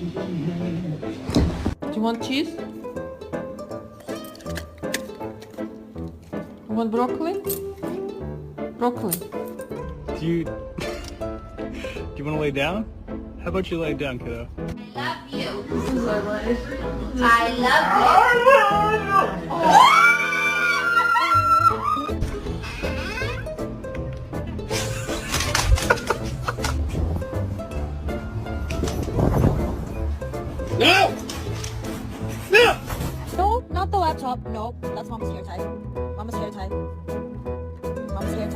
Do you want cheese? You want broccoli? Broccoli. Do you want to lay down? How about you lay down, kiddo? I love you. I love you.